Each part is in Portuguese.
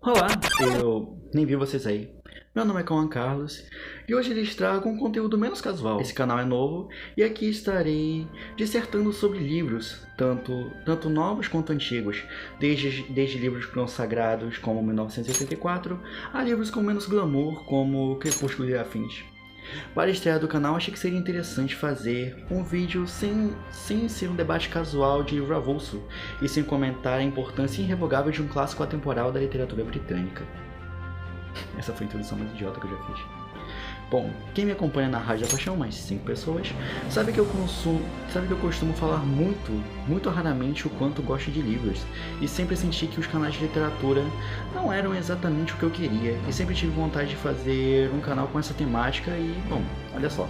Olá, eu nem vi vocês aí. Meu nome é Cauã Carlos e hoje lhes trago um conteúdo menos casual. Esse canal é novo e aqui estarei dissertando sobre livros, tanto novos quanto antigos, desde livros consagrados como 1984 a livros com menos glamour como Crepúsculo e afins. Para a estreia do canal, achei que seria interessante fazer um vídeo sem ser um debate casual de livro avulso e sem comentar a importância irrevogável de um clássico atemporal da literatura britânica. Essa foi a introdução mais idiota que eu já fiz. Bom, quem me acompanha na Rádio da Paixão, mais 5 pessoas, sabe que eu costumo falar muito raramente o quanto gosto de livros, e sempre senti que os canais de literatura não eram exatamente o que eu queria, e sempre tive vontade de fazer um canal com essa temática e, bom, olha só.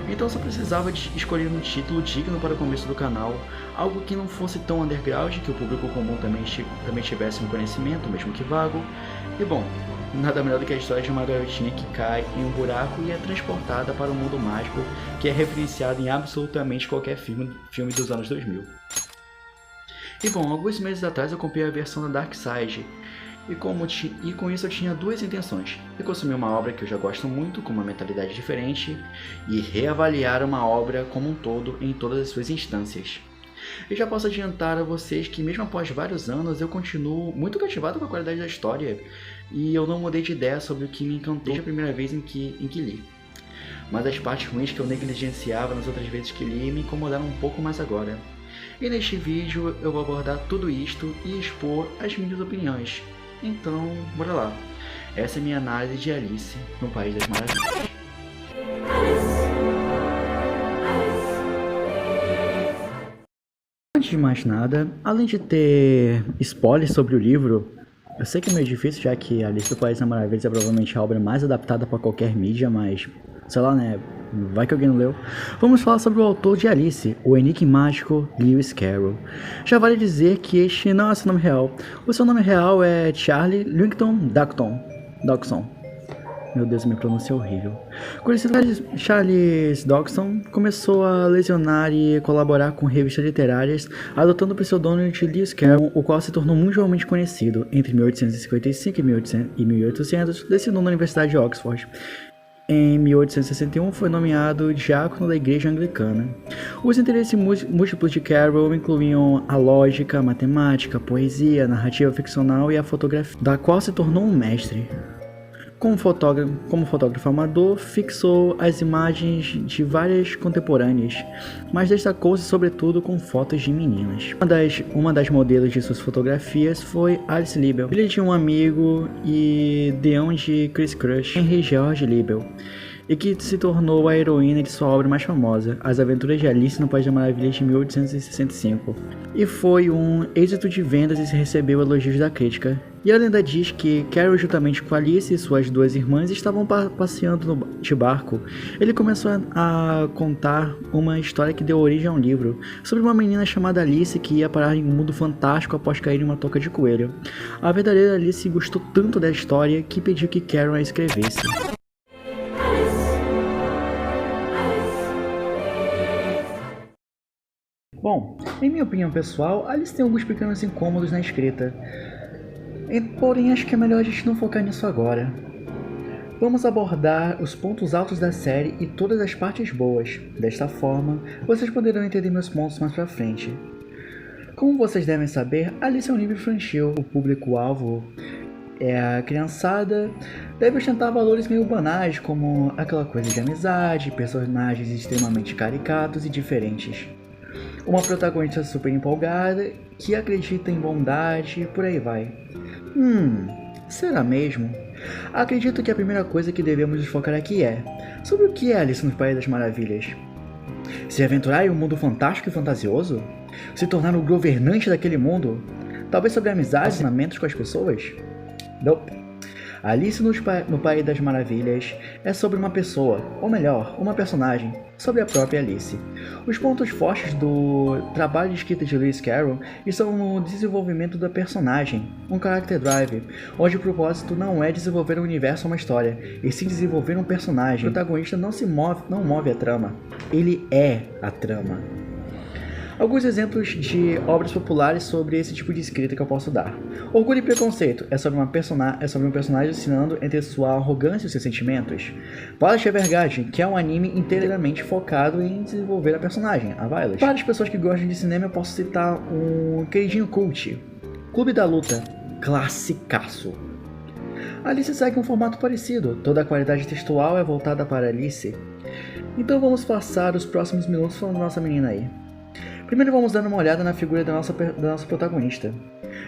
Então só precisava de escolher um título digno para o começo do canal, algo que não fosse tão underground, que o público comum também tivesse um conhecimento, mesmo que vago, e bom, nada melhor do que a história de uma garotinha que cai em um buraco e é transportada para um mundo mágico que é referenciado em absolutamente qualquer filme dos anos 2000. E bom, alguns meses atrás eu comprei a versão da Dark Side, e com isso eu tinha duas intenções: de consumir uma obra que eu já gosto muito, com uma mentalidade diferente, e reavaliar uma obra como um todo em todas as suas instâncias. E já posso adiantar a vocês que mesmo após vários anos eu continuo muito cativado com a qualidade da história e eu não mudei de ideia sobre o que me encantou desde a primeira vez em que li. Mas as partes ruins que eu negligenciava nas outras vezes que li me incomodaram um pouco mais agora. E neste vídeo eu vou abordar tudo isto e expor as minhas opiniões. Então, bora lá. Essa é a minha análise de Alice no País das Maravilhas. Antes de mais nada, além de ter spoilers sobre o livro, eu sei que é meio difícil, já que Alice no País das Maravilhas é provavelmente a obra mais adaptada para qualquer mídia, mas sei lá, né? Vai que alguém não leu. Vamos falar sobre o autor de Alice, o enigmático Lewis Carroll. Já vale dizer que este não é seu nome real. O seu nome real é Charlie Lington Dodgson. Meu Deus, minha pronúncia é horrível. Conhecido como Charles Dodgson, começou a lecionar e colaborar com revistas literárias, adotando o pseudônimo de Lewis Carroll, o qual se tornou mundialmente conhecido entre 1855 e 1800, lecionou na Universidade de Oxford. Em 1861 foi nomeado diácono da Igreja Anglicana. Os interesses múltiplos de Carroll incluíam a lógica, a matemática, a poesia, a narrativa ficcional e a fotografia, da qual se tornou um mestre. Como fotógrafo amador, fixou as imagens de várias contemporâneas, mas destacou-se sobretudo com fotos de meninas. Uma das modelos de suas fotografias foi Alice Liebel, filha de um amigo e deão de Chris Crush, Henry George Liebel, e que se tornou a heroína de sua obra mais famosa, As Aventuras de Alice no País das Maravilhas, de 1865. E foi um êxito de vendas e recebeu elogios da crítica. E a lenda diz que Carroll, juntamente com Alice e suas duas irmãs, estavam passeando de barco. Ele começou a contar uma história que deu origem a um livro, sobre uma menina chamada Alice que ia parar em um mundo fantástico após cair em uma toca de coelho. A verdadeira Alice gostou tanto da história que pediu que Carroll a escrevesse. Bom, em minha opinião pessoal, Alice tem alguns pequenos incômodos na escrita. Porém, acho que é melhor a gente não focar nisso agora. Vamos abordar os pontos altos da série e todas as partes boas. Desta forma, vocês poderão entender meus pontos mais pra frente. Como vocês devem saber, Alice é um livro infantil. O público-alvo é a criançada, deve ostentar valores meio banais, como aquela coisa de amizade, personagens extremamente caricatos e diferentes. Uma protagonista super empolgada, que acredita em bondade e por aí vai. Será mesmo? Acredito que a primeira coisa que devemos nos focar aqui é sobre o que é Alice no País das Maravilhas. Se aventurar em um mundo fantástico e fantasioso? Se tornar o governante daquele mundo? Talvez sobre amizades e relacionamentos com as pessoas? Nope. Alice no País das Maravilhas é sobre uma pessoa, ou melhor, uma personagem, sobre a própria Alice. Os pontos fortes do trabalho de escrita de Lewis Carroll estão no desenvolvimento da personagem, um character drive, onde o propósito não é desenvolver um universo ou uma história, e sim desenvolver um personagem. O protagonista não move a trama, ele é a trama. Alguns exemplos de obras populares sobre esse tipo de escrita que eu posso dar. Orgulho e Preconceito é sobre um personagem oscilando entre sua arrogância e seus sentimentos. Violet Evergarden, que é um anime inteiramente focado em desenvolver a personagem, a Violet. Para as pessoas que gostam de cinema, eu posso citar um queridinho cult, Clube da Luta, classicaço. Alice segue um formato parecido, toda a qualidade textual é voltada para Alice. Então vamos passar os próximos minutos falando da nossa menina aí. Primeiro vamos dar uma olhada na figura da nossa protagonista.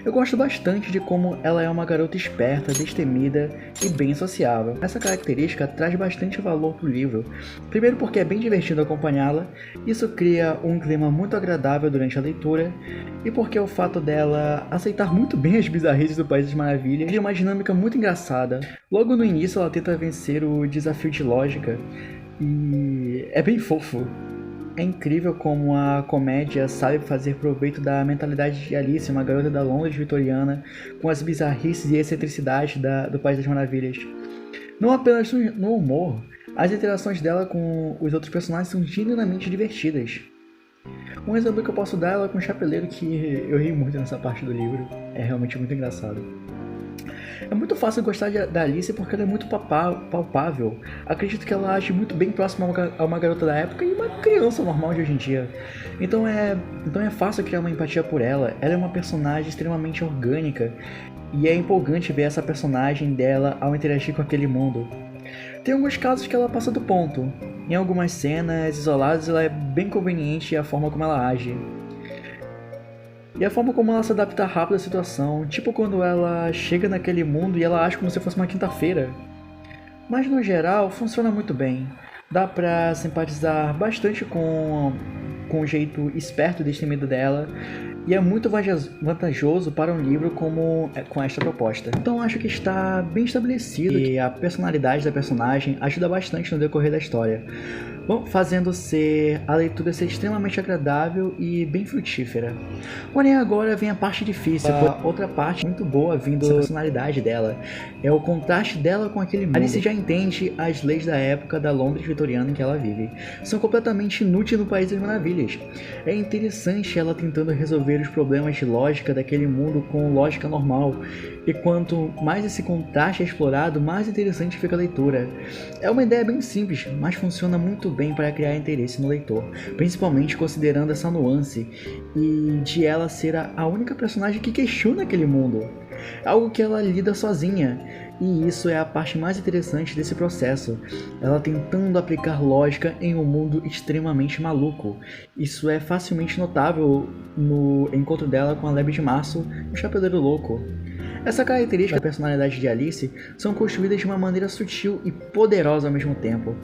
Eu gosto bastante de como ela é uma garota esperta, destemida e bem sociável. Essa característica traz bastante valor para o livro. Primeiro porque é bem divertido acompanhá-la, isso cria um clima muito agradável durante a leitura, e porque o fato dela aceitar muito bem as bizarrices do País das Maravilhas cria uma dinâmica muito engraçada. Logo no início ela tenta vencer o desafio de lógica, e é bem fofo. É incrível como a comédia sabe fazer proveito da mentalidade de Alice, uma garota da Londres vitoriana, com as bizarrices e excentricidades do País das Maravilhas. Não apenas no humor, as interações dela com os outros personagens são genuinamente divertidas. Um exemplo que eu posso dar é ela com o Chapeleiro, que eu ri muito nessa parte do livro, é realmente muito engraçado. É muito fácil gostar da Alice porque ela é muito palpável. Acredito que ela age muito bem próxima a uma garota da época e uma criança normal de hoje em dia. Então é fácil criar uma empatia por ela. Ela é uma personagem extremamente orgânica e é empolgante ver essa personagem dela ao interagir com aquele mundo. Tem alguns casos que ela passa do ponto. Em algumas cenas isoladas ela é bem conveniente a forma como ela age. E a forma como ela se adapta rápido à situação, tipo quando ela chega naquele mundo e ela age como se fosse uma quinta-feira. Mas no geral, funciona muito bem. Dá pra simpatizar bastante com o jeito esperto e destemido dela, e é muito vantajoso para um livro com esta proposta. Então acho que está bem estabelecido e a personalidade da personagem ajuda bastante no decorrer da história, fazendo a leitura ser extremamente agradável e bem frutífera. Porém agora vem a parte difícil, outra parte muito boa vindo da personalidade dela, é o contraste dela com aquele mundo. Alice já entende as leis da época da Londres vitoriana em que ela vive. São completamente inúteis no País das Maravilhas. É interessante ela tentando resolver os problemas de lógica daquele mundo com lógica normal, e quanto mais esse contraste é explorado, mais interessante fica a leitura. É uma ideia bem simples, mas funciona muito bem para criar interesse no leitor, principalmente considerando essa nuance e de ela ser a única personagem que questiona aquele mundo, algo que ela lida sozinha. E isso é a parte mais interessante desse processo, ela tentando aplicar lógica em um mundo extremamente maluco. Isso é facilmente notável no encontro dela com a Lebre de Março e o Chapeleiro Louco. Essa característica da personalidade de Alice são construídas de uma maneira sutil e poderosa ao mesmo tempo.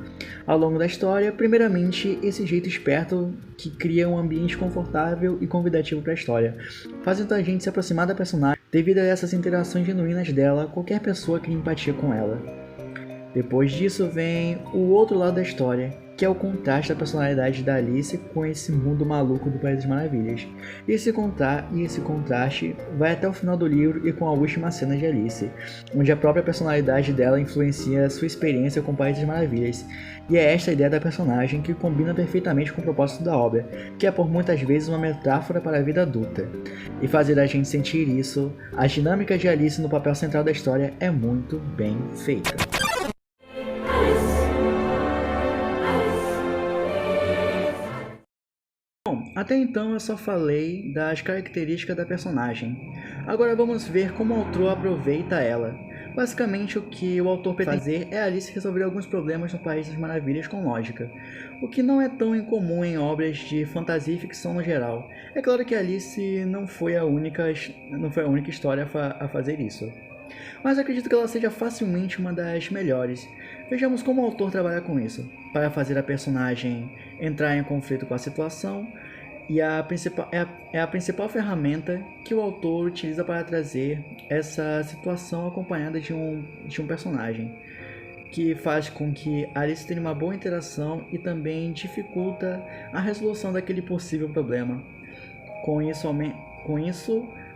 Ao longo da história, primeiramente, esse jeito esperto que cria um ambiente confortável e convidativo para a história, fazendo a gente se aproximar da personagem devido a essas interações genuínas dela, qualquer pessoa cria empatia com ela. Depois disso vem o outro lado da história, que é o contraste da personalidade da Alice com esse mundo maluco do País das Maravilhas. E esse contraste vai até o final do livro e com a última cena de Alice, onde a própria personalidade dela influencia sua experiência com o País das Maravilhas. E é esta a ideia da personagem que combina perfeitamente com o propósito da obra, que é por muitas vezes uma metáfora para a vida adulta. E fazer a gente sentir isso, a dinâmica de Alice no papel central da história é muito bem feita. Até então eu só falei das características da personagem. Agora vamos ver como o autor aproveita ela. Basicamente o que o autor pretende fazer é Alice resolver alguns problemas no País das Maravilhas com lógica, o que não é tão incomum em obras de fantasia e ficção no geral. É claro que Alice não foi a única história a fazer isso, mas acredito que ela seja facilmente uma das melhores. Vejamos como o autor trabalha com isso, para fazer a personagem entrar em conflito com a situação, e a principal ferramenta que o autor utiliza para trazer essa situação acompanhada de um personagem, que faz com que Alice tenha uma boa interação e também dificulta a resolução daquele possível problema. Com isso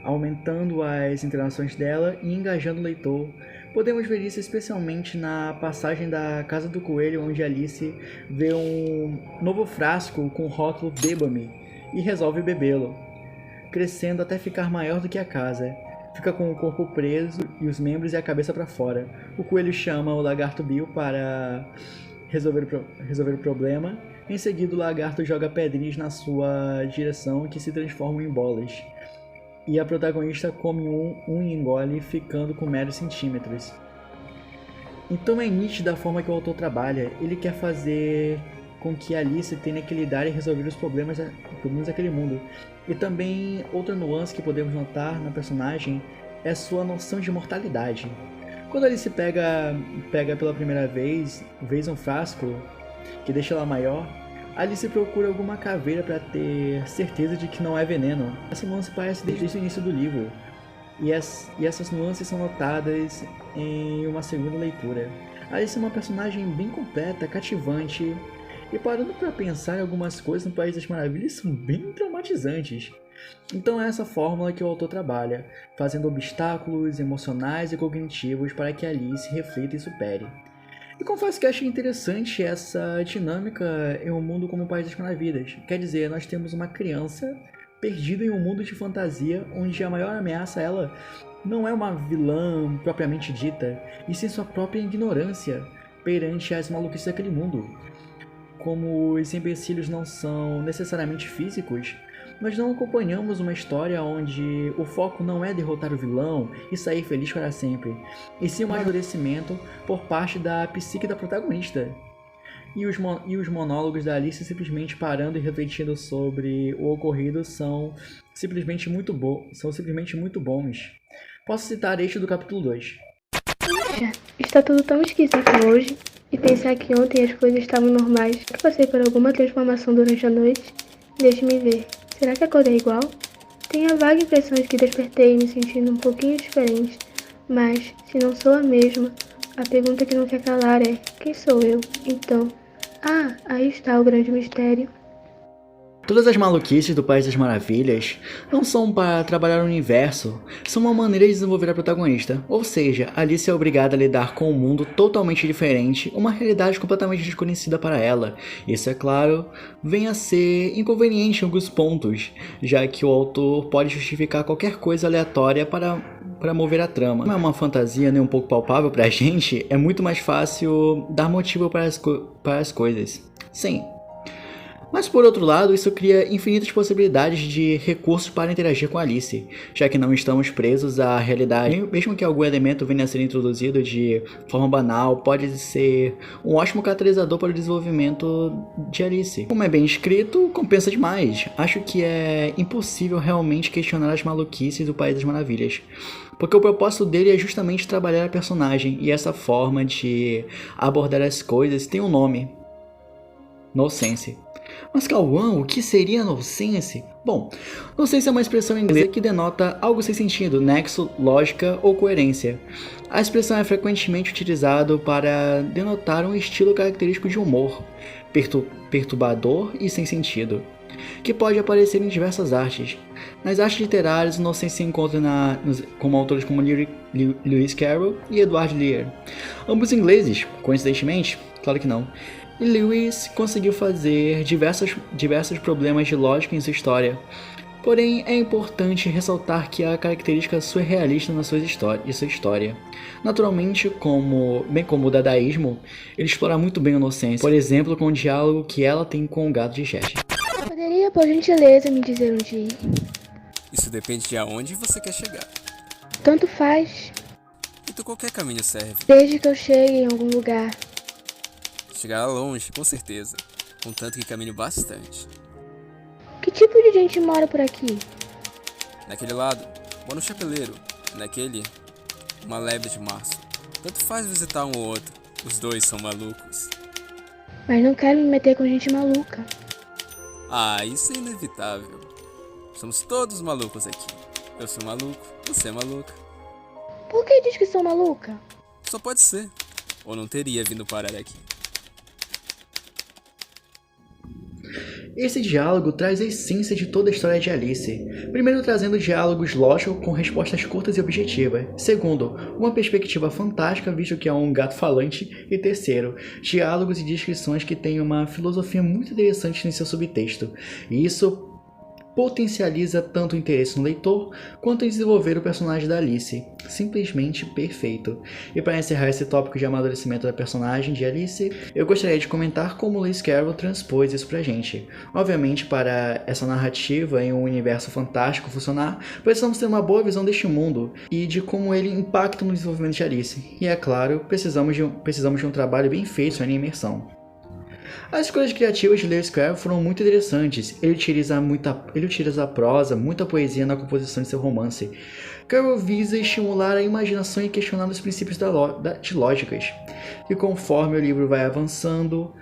aumentando as interações dela e engajando o leitor. Podemos ver isso especialmente na passagem da Casa do Coelho, onde Alice vê um novo frasco com o rótulo Beba-me, e resolve bebê-lo, crescendo até ficar maior do que a casa. Fica com o corpo preso e os membros e a cabeça para fora. O coelho chama o lagarto Bill para resolver o problema. Em seguida, o lagarto joga pedrinhas na sua direção que se transformam em bolas. E a protagonista come um e engole, ficando com meros centímetros. Então é nítida a forma que o autor trabalha. Ele quer fazer com que Alice tenha que lidar e resolver os problemas daquele mundo. E também outra nuance que podemos notar na personagem é sua noção de mortalidade. Quando Alice pega pela primeira vez um frasco que deixa ela maior, Alice procura alguma caveira para ter certeza de que não é veneno. Essa nuance aparece desde o início do livro, e essas nuances são notadas em uma segunda leitura. Alice é uma personagem bem completa, cativante, e parando para pensar em algumas coisas no País das Maravilhas são bem traumatizantes. Então é essa fórmula que o autor trabalha, fazendo obstáculos emocionais e cognitivos para que Alice reflita e supere. E confesso que achei interessante essa dinâmica em um mundo como o País das Maravilhas. Quer dizer, nós temos uma criança perdida em um mundo de fantasia onde a maior ameaça a ela não é uma vilã propriamente dita, e sim sua própria ignorância perante as maluquices daquele mundo. Como os empecilhos não são necessariamente físicos, nós não acompanhamos uma história onde o foco não é derrotar o vilão e sair feliz para sempre, e sim um amadurecimento por parte da psique da protagonista. E os monólogos da Alice simplesmente parando e refletindo sobre o ocorrido são simplesmente muito bons. Posso citar este do capítulo 2. Puxa, está tudo tão esquisito hoje. E pensar que ontem as coisas estavam normais. Que passei por alguma transformação durante a noite? Deixe-me ver. Será que acordei igual? Tenho a vaga impressão de que despertei me sentindo um pouquinho diferente. Mas, se não sou a mesma, a pergunta que não quer calar é: quem sou eu? Então... aí está o grande mistério. Todas as maluquices do País das Maravilhas não são para trabalhar o universo, são uma maneira de desenvolver a protagonista. Ou seja, Alice é obrigada a lidar com um mundo totalmente diferente, uma realidade completamente desconhecida para ela. Isso, é claro, vem a ser inconveniente em alguns pontos, já que o autor pode justificar qualquer coisa aleatória para mover a trama. Não é uma fantasia nem um pouco palpável pra gente, é muito mais fácil dar motivo para as coisas. Sim. Mas por outro lado, isso cria infinitas possibilidades de recursos para interagir com Alice, já que não estamos presos à realidade. Mesmo que algum elemento venha a ser introduzido de forma banal, pode ser um ótimo catalisador para o desenvolvimento de Alice. Como é bem escrito, compensa demais. Acho que é impossível realmente questionar as maluquices do País das Maravilhas, porque o propósito dele é justamente trabalhar a personagem, e essa forma de abordar as coisas tem um nome: nonsense. Mas Cauã, o que seria nonsense? Bom, nonsense é uma expressão em inglês que denota algo sem sentido, nexo, lógica ou coerência. A expressão é frequentemente utilizada para denotar um estilo característico de humor, perturbador e sem sentido, que pode aparecer em diversas artes. Nas artes literárias, o nonsense se encontra com autores como Lewis Carroll e Edward Lear, ambos ingleses, coincidentemente? Claro que não. E Lewis conseguiu fazer diversos problemas de lógica em sua história. Porém, é importante ressaltar que há características surrealistas na sua história. Naturalmente, bem como o dadaísmo, ele explora muito bem o nonsense, por exemplo, com o diálogo que ela tem com o gato de Cheshire. Poderia, por gentileza, me dizer onde ir? Isso depende de aonde você quer chegar. Tanto faz. Então qualquer caminho serve. Desde que eu chegue em algum lugar. Chegará longe, com certeza. Contanto que caminhe bastante. Que tipo de gente mora por aqui? Naquele lado, mora um chapeleiro. Naquele, uma lébia de março. Tanto faz visitar um ou outro. Os dois são malucos. Mas não quero me meter com gente maluca. Isso é inevitável. Somos todos malucos aqui. Eu sou maluco, você é maluca. Por que diz que sou maluca? Só pode ser. Ou não teria vindo parar aqui. Esse diálogo traz a essência de toda a história de Alice. Primeiro, trazendo diálogos lógicos com respostas curtas e objetivas. Segundo, uma perspectiva fantástica, visto que é um gato falante. E terceiro, diálogos e descrições que têm uma filosofia muito interessante em seu subtexto. E isso potencializa tanto o interesse no leitor, quanto em desenvolver o personagem da Alice. Simplesmente perfeito. E para encerrar esse tópico de amadurecimento da personagem de Alice, eu gostaria de comentar como Lewis Carroll transpôs isso pra gente. Obviamente, para essa narrativa em um universo fantástico funcionar, precisamos ter uma boa visão deste mundo e de como ele impacta no desenvolvimento de Alice. E é claro, precisamos de um trabalho bem feito na imersão. As escolhas criativas de Lewis Carroll foram muito interessantes. Ele utiliza a prosa, muita poesia na composição de seu romance. Carroll visa estimular a imaginação e questionar os princípios de lógicas. E conforme o livro vai avançando,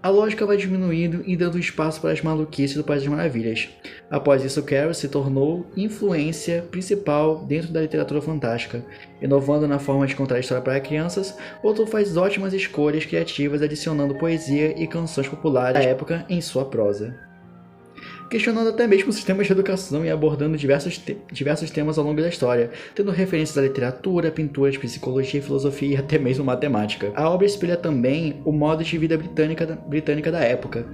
a lógica vai diminuindo e dando espaço para as maluquices do País das Maravilhas. Após isso, Carroll se tornou influência principal dentro da literatura fantástica. Inovando na forma de contar a história para crianças, o autor faz ótimas escolhas criativas adicionando poesia e canções populares da época em sua prosa. Questionando até mesmo os sistemas de educação e abordando diversos temas ao longo da história, tendo referências à literatura, pintura, psicologia, filosofia e até mesmo matemática. A obra espelha também o modo de vida britânica da época.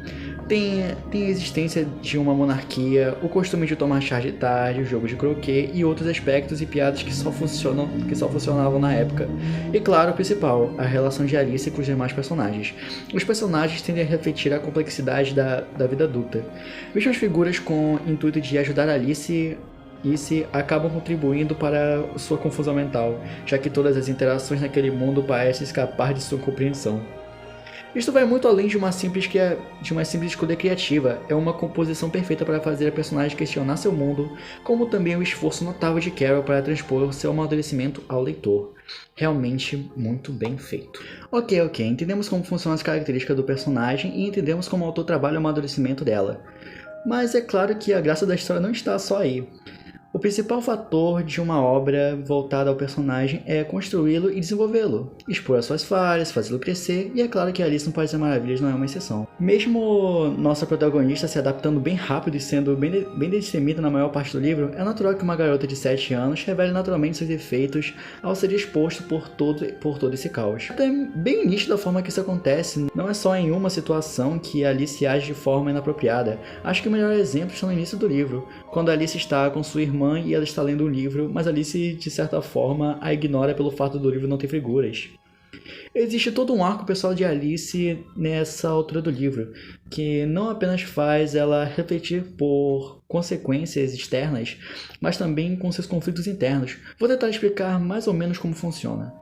Tem a existência de uma monarquia, o costume de tomar chá de tarde, o jogo de croquet e outros aspectos e piadas que só funcionavam na época. E claro, o principal, a relação de Alice com os demais personagens. Os personagens tendem a refletir a complexidade da vida adulta. Mesmo as figuras com o intuito de ajudar Alice acabam contribuindo para sua confusão mental, já que todas as interações naquele mundo parecem escapar de sua compreensão. Isto vai muito além de uma simples escolha criativa, é uma composição perfeita para fazer a personagem questionar seu mundo, como também o esforço notável de Carroll para transpor seu amadurecimento ao leitor. Realmente muito bem feito. Ok, entendemos como funcionam as características do personagem e entendemos como o autor trabalha o amadurecimento dela. Mas é claro que a graça da história não está só aí. O principal fator de uma obra voltada ao personagem é construí-lo e desenvolvê-lo, expor as suas falhas, fazê-lo crescer, e é claro que Alice no País das Maravilhas não é uma exceção. Mesmo nossa protagonista se adaptando bem rápido e sendo bem destemida na maior parte do livro, é natural que uma garota de 7 anos revele naturalmente seus efeitos ao ser exposto por todo esse caos. É bem nítido a forma que isso acontece, não é só em uma situação que Alice age de forma inapropriada. Acho que o melhor exemplo está no início do livro, quando Alice está com sua irmã e ela está lendo um livro, mas Alice, de certa forma, a ignora pelo fato do livro não ter figuras. Existe todo um arco pessoal de Alice nessa altura do livro, que não apenas faz ela refletir por consequências externas, mas também com seus conflitos internos. Vou tentar explicar mais ou menos como funciona.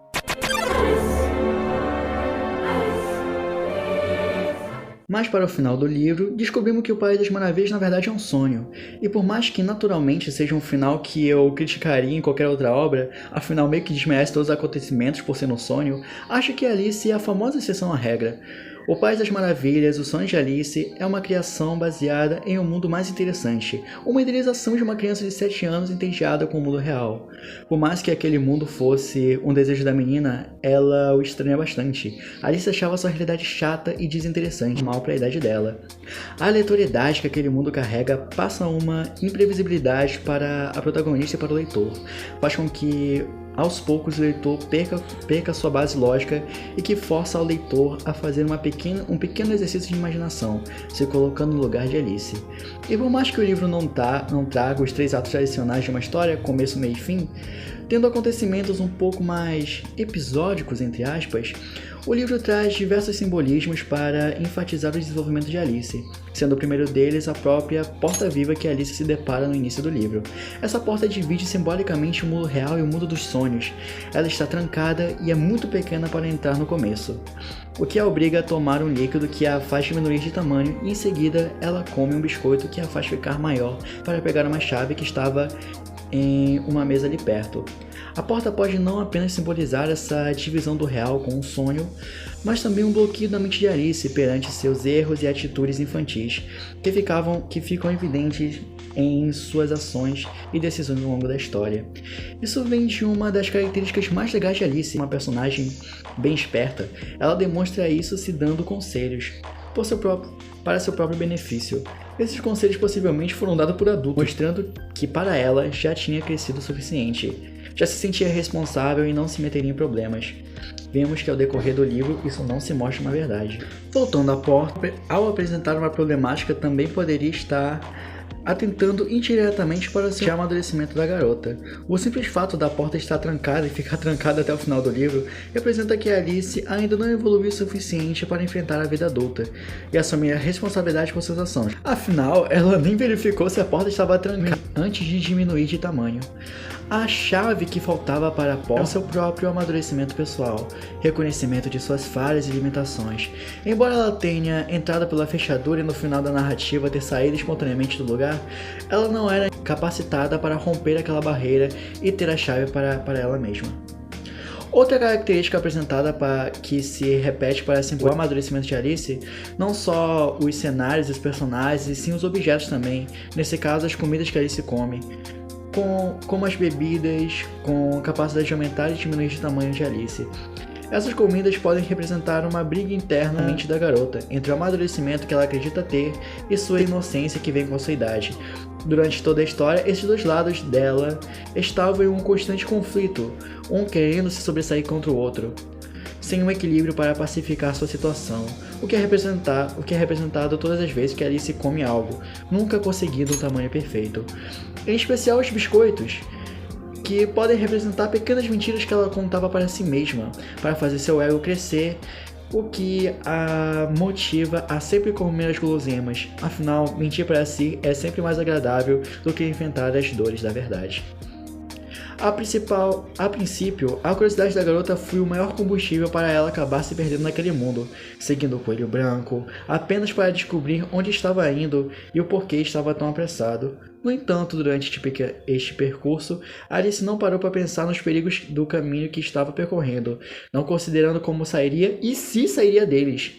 Mas para o final do livro, descobrimos que o País das Maravilhas na verdade é um sonho. E por mais que naturalmente seja um final que eu criticaria em qualquer outra obra, afinal meio que desmerece todos os acontecimentos por ser um sonho, acho que Alice é a famosa exceção à regra. O País das Maravilhas, O Sonho de Alice, é uma criação baseada em um mundo mais interessante, uma idealização de uma criança de 7 anos entediada com o mundo real. Por mais que aquele mundo fosse um desejo da menina, ela o estranha bastante. Alice achava sua realidade chata e desinteressante, mal para a idade dela. A aleatoriedade que aquele mundo carrega passa uma imprevisibilidade para a protagonista e para o leitor, faz com que aos poucos o leitor perca sua base lógica e que força o leitor a fazer um pequeno exercício de imaginação, se colocando no lugar de Alice. E por mais que o livro não traga os 3 atos tradicionais de uma história, começo, meio e fim, tendo acontecimentos um pouco mais episódicos, entre aspas, o livro traz diversos simbolismos para enfatizar o desenvolvimento de Alice, sendo o primeiro deles a própria porta viva que Alice se depara no início do livro. Essa porta divide simbolicamente o mundo real e o mundo dos sonhos. Ela está trancada e é muito pequena para entrar no começo, o que a obriga a tomar um líquido que a faz diminuir de tamanho e em seguida ela come um biscoito que a faz ficar maior para pegar uma chave que estava em uma mesa ali perto. A porta pode não apenas simbolizar essa divisão do real com um sonho, mas também um bloqueio da mente de Alice perante seus erros e atitudes infantis, que ficam evidentes em suas ações e decisões ao longo da história. Isso vem de uma das características mais legais de Alice, uma personagem bem esperta. Ela demonstra isso se dando conselhos para seu próprio benefício. Esses conselhos possivelmente foram dados por adultos, mostrando que para ela já tinha crescido o suficiente. Já se sentia responsável e não se meteria em problemas. Vemos que ao decorrer do livro isso não se mostra uma verdade. Voltando à porta, ao apresentar uma problemática também poderia estar atentando indiretamente para o amadurecimento da garota. O simples fato da porta estar trancada e ficar trancada até o final do livro representa que Alice ainda não evoluiu o suficiente para enfrentar a vida adulta e assumir a responsabilidade por suas ações. Afinal, ela nem verificou se a porta estava trancada antes de diminuir de tamanho. A chave que faltava para a porta é o seu próprio amadurecimento pessoal, reconhecimento de suas falhas e limitações. Embora ela tenha entrado pela fechadura e no final da narrativa ter saído espontaneamente do lugar, ela não era capacitada para romper aquela barreira e ter a chave para ela mesma. Outra característica apresentada que se repete para simular o amadurecimento de Alice, não só os cenários e os personagens, e sim os objetos também, nesse caso as comidas que Alice come, como as bebidas, com capacidade de aumentar e diminuir de tamanho de Alice. Essas comidas podem representar uma briga interna na mente da garota, entre o amadurecimento que ela acredita ter e sua inocência que vem com a sua idade. Durante toda a história, esses dois lados dela estavam em um constante conflito, um querendo se sobressair contra o outro, sem um equilíbrio para pacificar sua situação, o que é representado todas as vezes que Alice come algo, nunca conseguindo um tamanho perfeito. Em especial os biscoitos, que podem representar pequenas mentiras que ela contava para si mesma, para fazer seu ego crescer, o que a motiva a sempre comer as guloseimas. Afinal, mentir para si é sempre mais agradável do que enfrentar as dores da verdade. A princípio, a curiosidade da garota foi o maior combustível para ela acabar se perdendo naquele mundo, seguindo o coelho branco, apenas para descobrir onde estava indo e o porquê estava tão apressado. No entanto, durante este percurso, Alice não parou para pensar nos perigos do caminho que estava percorrendo, não considerando como sairia e se sairia deles.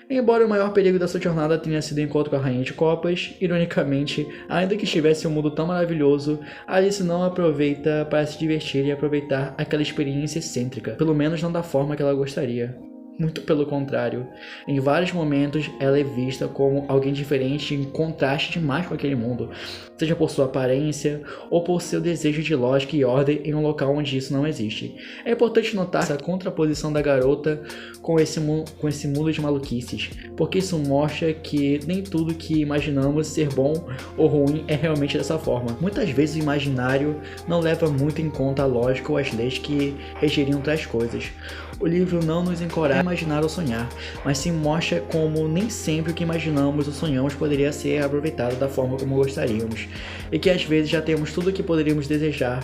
Embora o maior perigo da sua jornada tenha sido o encontro com a Rainha de Copas, ironicamente, ainda que estivesse um mundo tão maravilhoso, Alice não aproveita para se divertir e aproveitar aquela experiência excêntrica, pelo menos não da forma que ela gostaria. Muito pelo contrário, em vários momentos ela é vista como alguém diferente em contraste demais com aquele mundo, seja por sua aparência ou por seu desejo de lógica e ordem em um local onde isso não existe. É importante notar essa contraposição da garota com esse mundo de maluquices, porque isso mostra que nem tudo que imaginamos ser bom ou ruim é realmente dessa forma. Muitas vezes o imaginário não leva muito em conta a lógica ou as leis que regeriam tais coisas. O livro não nos encoraja a imaginar ou sonhar, mas sim mostra como nem sempre o que imaginamos ou sonhamos poderia ser aproveitado da forma como gostaríamos, e que às vezes já temos tudo o que poderíamos desejar,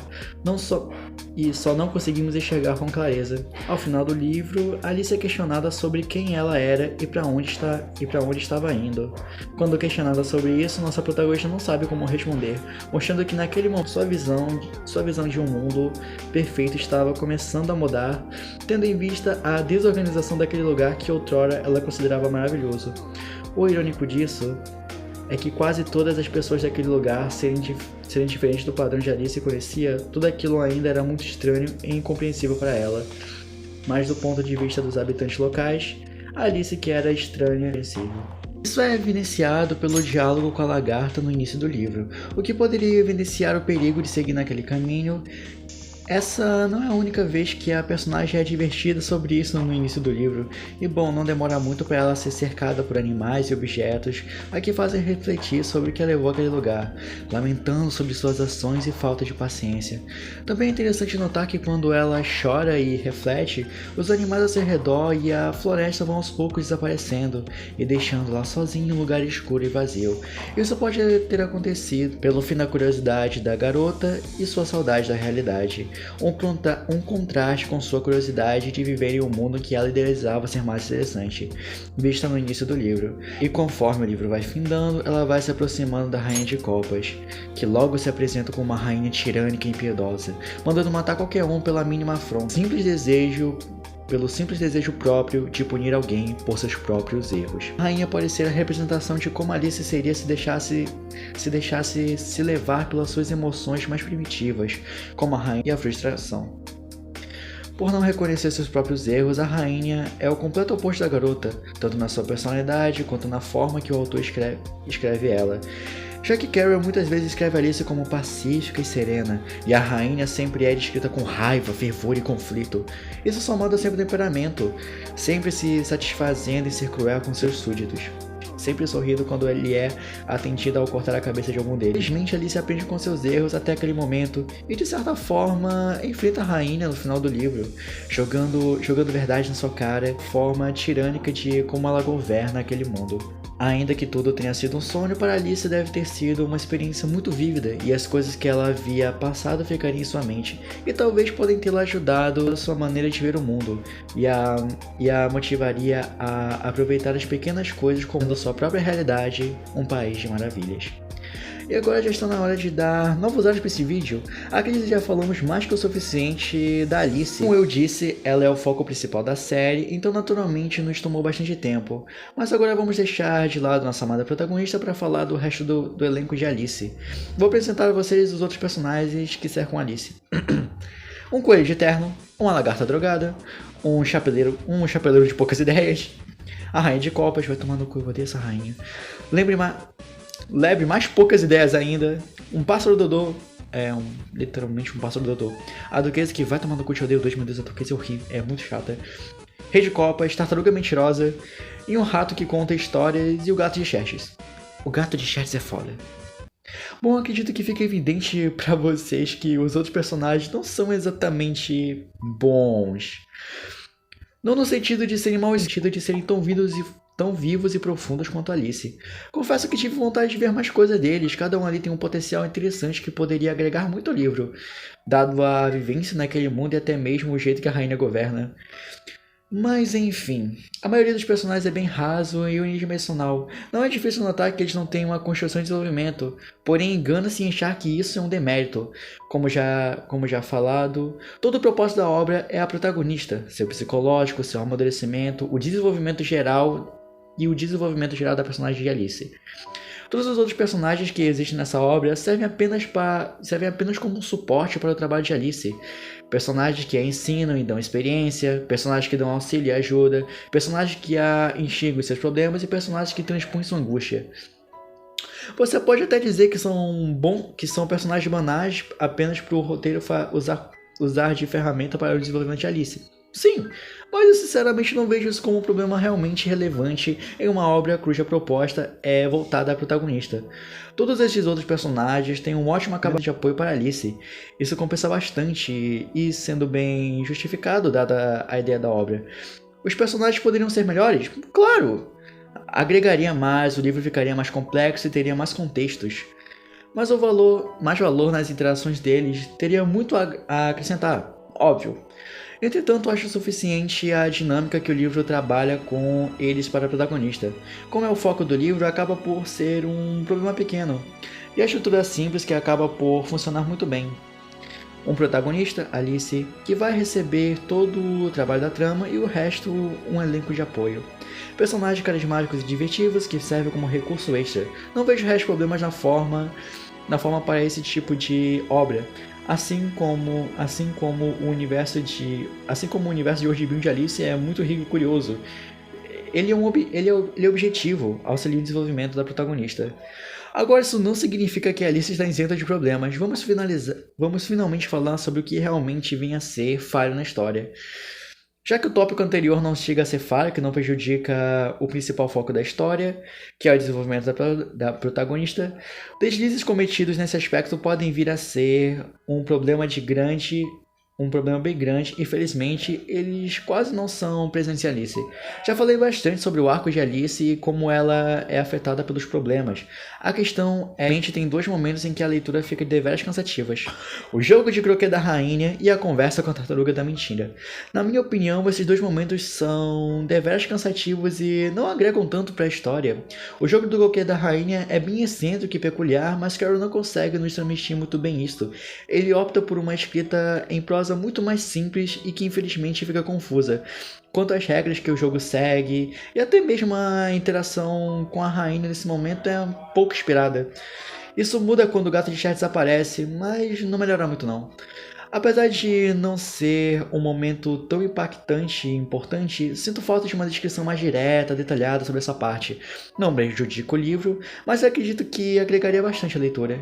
só não conseguimos enxergar com clareza. Ao final do livro, Alice é questionada sobre quem ela era e para onde estava indo. Quando questionada sobre isso, nossa protagonista não sabe como responder, mostrando que naquele momento sua visão de um mundo perfeito estava começando a mudar, tendo em vista a desorganização daquele lugar que outrora ela considerava maravilhoso. O irônico disso é que quase todas as pessoas daquele lugar serem diferentes do padrão de Alice conhecia, tudo aquilo ainda era muito estranho e incompreensível para ela. Mas do ponto de vista dos habitantes locais, Alice que era estranha e incompreensível. Isso é evidenciado pelo diálogo com a lagarta no início do livro, o que poderia evidenciar o perigo de seguir naquele caminho. Essa não é a única vez que a personagem é advertida sobre isso no início do livro, e bom, não demora muito para ela ser cercada por animais e objetos a que fazem refletir sobre o que a levou àquele lugar, lamentando sobre suas ações e falta de paciência. Também é interessante notar que quando ela chora e reflete, os animais ao seu redor e a floresta vão aos poucos desaparecendo e deixando-la sozinha em um lugar escuro e vazio. Isso pode ter acontecido pelo fim da curiosidade da garota e sua saudade da realidade. Um contraste com sua curiosidade de viver em um mundo que ela idealizava ser mais interessante, vista no início do livro. E conforme o livro vai findando, ela vai se aproximando da Rainha de Copas, que logo se apresenta como uma rainha tirânica e impiedosa, mandando matar qualquer um pela mínima afronta, pelo simples desejo próprio de punir alguém por seus próprios erros. A rainha pode ser a representação de como Alice seria se deixasse se levar pelas suas emoções mais primitivas, como a raiva e a frustração. Por não reconhecer seus próprios erros, a rainha é o completo oposto da garota, tanto na sua personalidade quanto na forma que o autor escreve ela. Já que Carol muitas vezes escreve Alice como pacífica e serena, e a rainha sempre é descrita com raiva, fervor e conflito. Isso somado ao seu temperamento, sempre se satisfazendo em ser cruel com seus súditos. sempre sorrindo quando ele é atendido ao cortar a cabeça de algum deles. Felizmente, Alice aprende com seus erros até aquele momento e, de certa forma, enfrenta a rainha no final do livro, jogando verdade na sua cara, forma tirânica de como ela governa aquele mundo. Ainda que tudo tenha sido um sonho, para Alice deve ter sido uma experiência muito vívida e as coisas que ela havia passado ficariam em sua mente e talvez podem tê-la ajudado a sua maneira de ver o mundo e a motivaria a aproveitar as pequenas coisas como a sua própria realidade, um país de maravilhas. E agora já está na hora de dar novos olhos para esse vídeo. Acredito que já falamos mais que o suficiente da Alice. Como eu disse, ela é o foco principal da série, então naturalmente nos tomou bastante tempo. Mas agora vamos deixar de lado nossa amada protagonista para falar do resto do elenco de Alice. Vou apresentar a vocês os outros personagens que cercam Alice. Um coelho de terno, uma lagarta drogada, um chapeleiro de poucas ideias, a rainha de copas, vai tomar no cu, eu odeio essa rainha. Lebre mais poucas ideias ainda, um pássaro dodô, literalmente um pássaro dodô. A duquesa que vai tomar no cu, eu odeio dois, meu Deus, a duquesa é horrível, é muito chata. Rei de copas, tartaruga mentirosa, e um rato que conta histórias e o gato de Xerxes. O gato de Xerxes é foda. Bom, acredito que fica evidente pra vocês que os outros personagens não são exatamente bons. Não no sentido de serem mal, no sentido de serem tão vivos e profundos quanto Alice. Confesso que tive vontade de ver mais coisa deles, cada um ali tem um potencial interessante que poderia agregar muito ao livro, dado a vivência naquele mundo e até mesmo o jeito que a rainha governa. Mas enfim, a maioria dos personagens é bem raso e unidimensional. Não é difícil notar que eles não têm uma construção e desenvolvimento, porém engana-se em achar que isso é um demérito. Como já falado, todo o propósito da obra é a protagonista, seu psicológico, seu amadurecimento, o desenvolvimento geral da personagem de Alice. Todos os outros personagens que existem nessa obra servem apenas como um suporte para o trabalho de Alice. Personagens que a ensinam e dão experiência, personagens que dão auxílio e ajuda, personagens que a enxergam os seus problemas e personagens que transpõem sua angústia. Você pode até dizer que são personagens banais apenas para o roteiro usar de ferramenta para o desenvolvimento de Alice. Sim, mas eu sinceramente não vejo isso como um problema realmente relevante em uma obra cuja proposta é voltada à protagonista. Todos esses outros personagens têm um ótimo acabamento de apoio para Alice. Isso compensa bastante e sendo bem justificado dada a ideia da obra. Os personagens poderiam ser melhores? Claro! Agregaria mais, o livro ficaria mais complexo e teria mais contextos. Mas mais valor nas interações deles teria muito a acrescentar, óbvio. Entretanto, acho suficiente a dinâmica que o livro trabalha com eles para a protagonista. Como é o foco do livro, acaba por ser um problema pequeno, e a estrutura simples que acaba por funcionar muito bem. Um protagonista, Alice, que vai receber todo o trabalho da trama e o resto um elenco de apoio. Personagens carismáticos e divertidos que servem como recurso extra. Não vejo resto problemas na forma para esse tipo de obra. Assim como o universo de Origem de Alice é muito rico e curioso. Ele é objetivo, auxilia o desenvolvimento da protagonista. Agora, isso não significa que Alice está isenta de problemas. Vamos finalmente falar sobre o que realmente vem a ser falho na história. Já que o tópico anterior não chega a ser falho, que não prejudica o principal foco da história, que é o desenvolvimento da protagonista, deslizes cometidos nesse aspecto podem vir a ser um problema bem grande e, felizmente, eles quase não são presentes em Alice. Já falei bastante sobre o arco de Alice e como ela é afetada pelos problemas. A questão é que a gente tem dois momentos em que a leitura fica deveras cansativas. O jogo de croquet da rainha e a conversa com a tartaruga da mentira. Na minha opinião, esses dois momentos são deveras cansativos e não agregam tanto para a história. O jogo do croquet da rainha é bem excêntrico e peculiar, mas Carroll não consegue nos transmitir muito bem isso. Ele opta por uma escrita em prosa muito mais simples e que infelizmente fica confusa quanto às regras que o jogo segue, e até mesmo a interação com a rainha nesse momento é um pouco inspirada. Isso muda quando o gato de Xerxes aparece, mas não melhora muito não. Apesar de não ser um momento tão impactante e importante, sinto falta de uma descrição mais direta, detalhada sobre essa parte. Não prejudica o livro, mas acredito que agregaria bastante a leitura.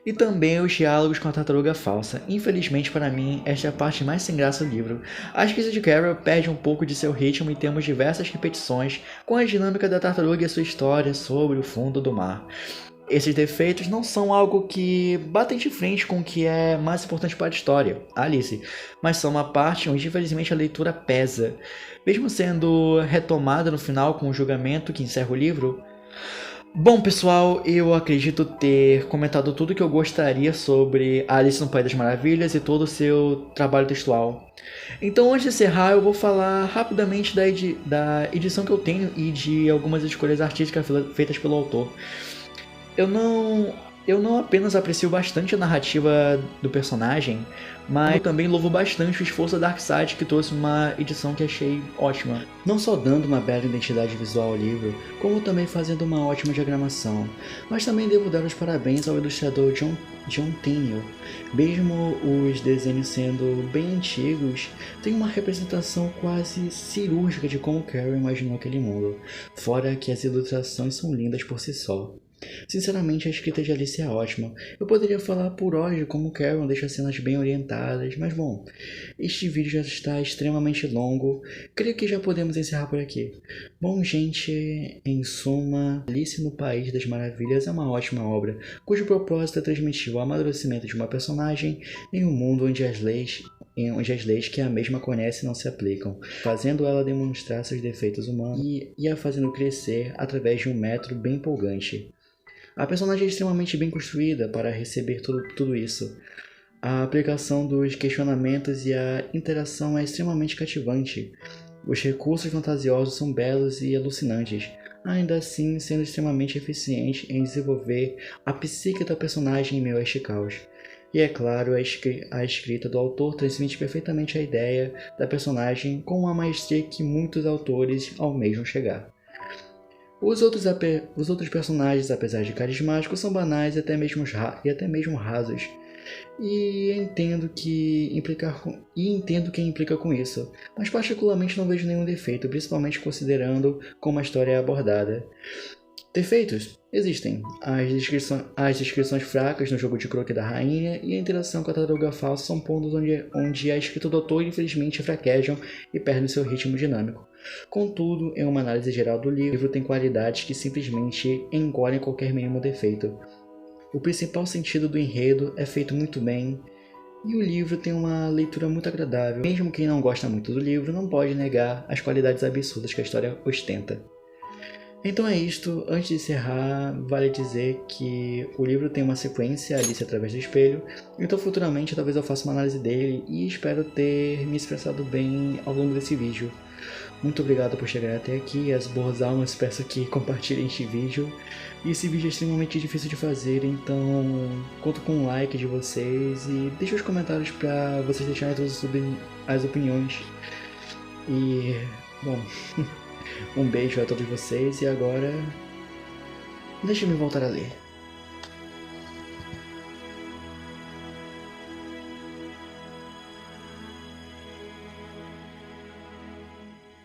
E também os diálogos com a tartaruga falsa. Infelizmente para mim, esta é a parte mais sem graça do livro. A escrita de Carol perde um pouco de seu ritmo e temos diversas repetições com a dinâmica da tartaruga e a sua história sobre o fundo do mar. Esses defeitos não são algo que batem de frente com o que é mais importante para a história, Alice, mas são uma parte onde infelizmente a leitura pesa. Mesmo sendo retomada no final com o julgamento que encerra o livro. Bom, pessoal, eu acredito ter comentado tudo que eu gostaria sobre Alice no País das Maravilhas e todo o seu trabalho textual. Então, antes de encerrar, eu vou falar rapidamente da edição que eu tenho e de algumas escolhas artísticas feitas pelo autor. Eu não apenas aprecio bastante a narrativa do personagem, mas eu também louvo bastante o esforço da Darkseid, que trouxe uma edição que achei ótima. Não só dando uma bela identidade visual ao livro, como também fazendo uma ótima diagramação. Mas também devo dar os parabéns ao ilustrador John Tenniel. Mesmo os desenhos sendo bem antigos, tem uma representação quase cirúrgica de como Carol imaginou aquele mundo, fora que as ilustrações são lindas por si só. Sinceramente, a escrita de Alice é ótima. Eu poderia falar por hoje como Carol deixa as cenas bem orientadas, mas bom, este vídeo já está extremamente longo, creio que já podemos encerrar por aqui. Bom, gente, em suma, Alice no País das Maravilhas é uma ótima obra, cujo propósito é transmitir o amadurecimento de uma personagem em um mundo onde as leis que a mesma conhece não se aplicam, fazendo ela demonstrar seus defeitos humanos e a fazendo crescer através de um método bem empolgante. A personagem é extremamente bem construída para receber tudo isso. A aplicação dos questionamentos e a interação é extremamente cativante. Os recursos fantasiosos são belos e alucinantes, ainda assim sendo extremamente eficiente em desenvolver a psique da personagem em meio a este caos. E é claro, a escrita do autor transmite perfeitamente a ideia da personagem com uma maestria que muitos autores almejam chegar. Os outros personagens, apesar de carismáticos, são banais e até mesmo rasos. E entendo quem implica com isso, mas particularmente não vejo nenhum defeito, principalmente considerando como a história é abordada. Defeitos? Existem. As descrições fracas no jogo de croquis da rainha e a interação com a tartaruga falsa são pontos onde a escrita do autor infelizmente fraquejam e perdem seu ritmo dinâmico. Contudo, em uma análise geral do livro, tem qualidades que simplesmente engolem qualquer mínimo defeito. O principal sentido do enredo é feito muito bem, e o livro tem uma leitura muito agradável. Mesmo quem não gosta muito do livro não pode negar as qualidades absurdas que a história ostenta. Então é isto. Antes de encerrar, vale dizer que o livro tem uma sequência, Alice através do espelho, então futuramente talvez eu faça uma análise dele e espero ter me expressado bem ao longo desse vídeo. Muito obrigado por chegar até aqui, as boas almas peço que compartilhem este vídeo. E esse vídeo é extremamente difícil de fazer, então conto com um like de vocês e deixe os comentários para vocês deixarem todas as opiniões. E, bom, um beijo a todos vocês e agora deixe-me voltar a ler.